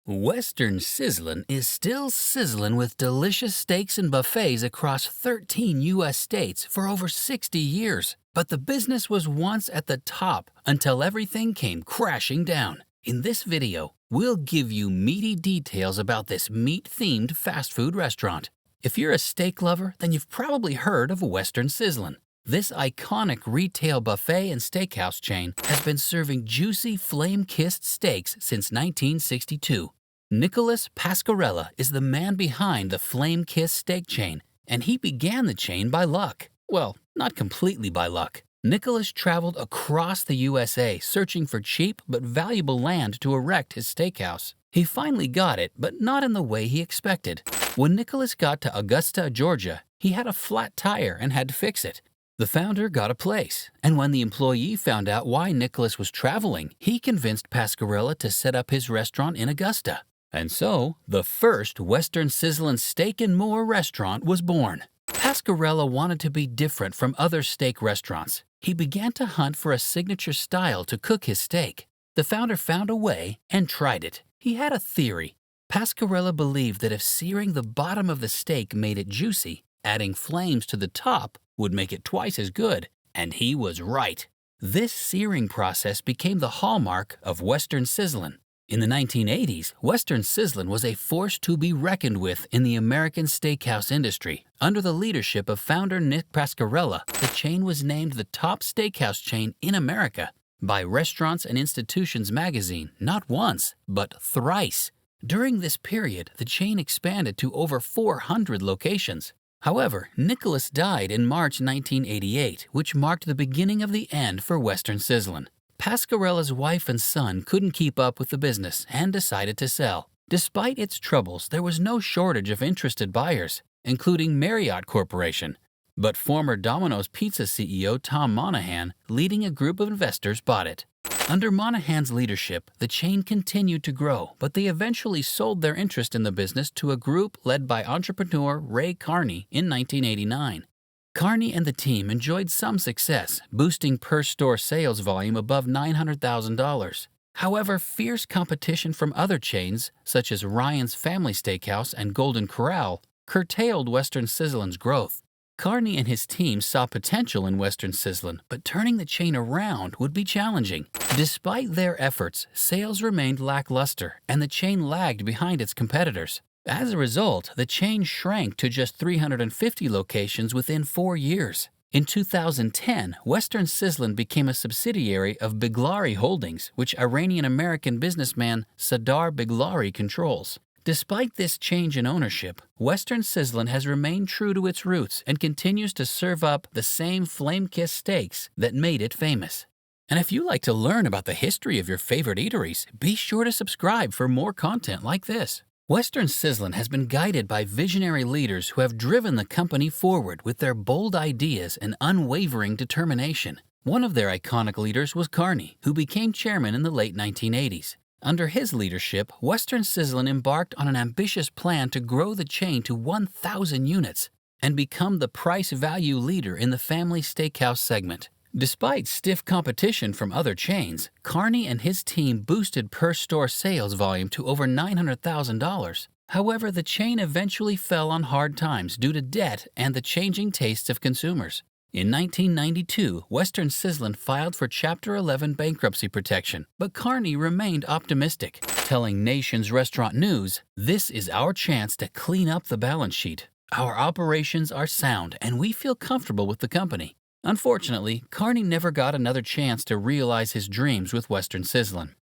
Western Sizzlin is still sizzling with delicious steaks and buffets across 13 U.S. states for over 60 years. But the business was once at the top until everything came crashing down. In this video, we'll give you meaty details about this meat-themed fast food restaurant. If you're a steak lover, then you've probably heard of Western Sizzlin. This iconic retail buffet and steakhouse chain has been serving juicy, flame-kissed steaks since 1962. Nicholas Pasquarella is the man behind the flame-kissed steak chain, and he began the chain by luck. Well, not completely by luck. Nicholas traveled across the USA searching for cheap but valuable land to erect his steakhouse. He finally got it, but not in the way he expected. When Nicholas got to Augusta, Georgia, he had a flat tire and had to fix it. The founder got a place, and when the employee found out why Nicholas was traveling, he convinced Pasquarella to set up his restaurant in Augusta. And so, the first Western Sizzlin Steak and More restaurant was born. Pasquarella wanted to be different from other steak restaurants. He began to hunt for a signature style to cook his steak. The founder found a way and tried it. He had a theory. Pasquarella believed that if searing the bottom of the steak made it juicy, adding flames to the top would make it twice as good, and he was right. This searing process became the hallmark of Western Sizzlin. In the 1980s, Western Sizzlin was a force to be reckoned with in the American steakhouse industry. Under the leadership of founder Nick Pasquarella, the chain was named the top steakhouse chain in America by Restaurants and Institutions magazine not once, but thrice. During this period, the chain expanded to over 400 locations. However, Nicholas died in March 1988, which marked the beginning of the end for Western Sizzlin. Pasquarella's wife and son couldn't keep up with the business and decided to sell. Despite its troubles, there was no shortage of interested buyers, including Marriott Corporation. But former Domino's Pizza CEO Tom Monahan, leading a group of investors, bought it. Under Monahan's leadership, the chain continued to grow, but they eventually sold their interest in the business to a group led by entrepreneur Ray Carney in 1989. Carney and the team enjoyed some success, boosting per-store sales volume above $900,000. However, fierce competition from other chains, such as Ryan's Family Steakhouse and Golden Corral, curtailed Western Sizzlin's growth. Carney and his team saw potential in Western Sizzlin, but turning the chain around would be challenging. Despite their efforts, sales remained lackluster, and the chain lagged behind its competitors. As a result, the chain shrank to just 350 locations within 4 years. In 2010, Western Sizzlin became a subsidiary of Biglari Holdings, which Iranian-American businessman Sadar Biglari controls. Despite this change in ownership, Western Sizzlin has remained true to its roots and continues to serve up the same flame-kissed steaks that made it famous. And if you like to learn about the history of your favorite eateries, be sure to subscribe for more content like this. Western Sizzlin has been guided by visionary leaders who have driven the company forward with their bold ideas and unwavering determination. One of their iconic leaders was Carney, who became chairman in the late 1980s. Under his leadership, Western Sizzlin embarked on an ambitious plan to grow the chain to 1,000 units and become the price-value leader in the family steakhouse segment. Despite stiff competition from other chains, Carney and his team boosted per-store sales volume to over $900,000. However, the chain eventually fell on hard times due to debt and the changing tastes of consumers. In 1992, Western Sizzlin filed for Chapter 11 bankruptcy protection, but Carney remained optimistic, telling Nation's Restaurant News, "This is our chance to clean up the balance sheet. Our operations are sound and we feel comfortable with the company." Unfortunately, Carney never got another chance to realize his dreams with Western Sizzlin.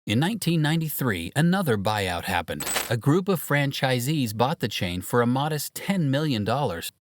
In 1993, another buyout happened. A group of franchisees bought the chain for a modest $10 million,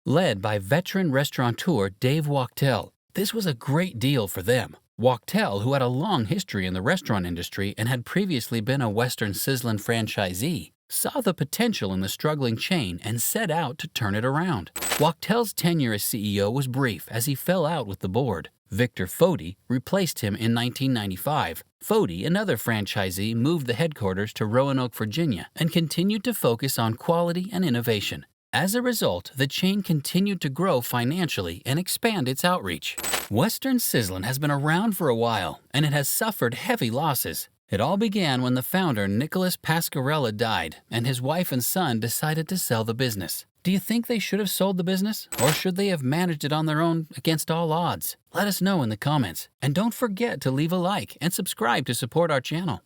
led by veteran restaurateur Dave Wachtel. This was a great deal for them. Wachtel, who had a long history in the restaurant industry and had previously been a Western Sizzlin franchisee, saw the potential in the struggling chain and set out to turn it around. Wachtel's tenure as CEO was brief as he fell out with the board. Victor Fodi replaced him in 1995. Fodi, another franchisee, moved the headquarters to Roanoke, Virginia, and continued to focus on quality and innovation. As a result, the chain continued to grow financially and expand its outreach. Western Sizzlin has been around for a while, and it has suffered heavy losses. It all began when the founder, Nicholas Pasquarella, died, and his wife and son decided to sell the business. Do you think they should have sold the business, or should they have managed it on their own against all odds? Let us know in the comments. And don't forget to leave a like and subscribe to support our channel.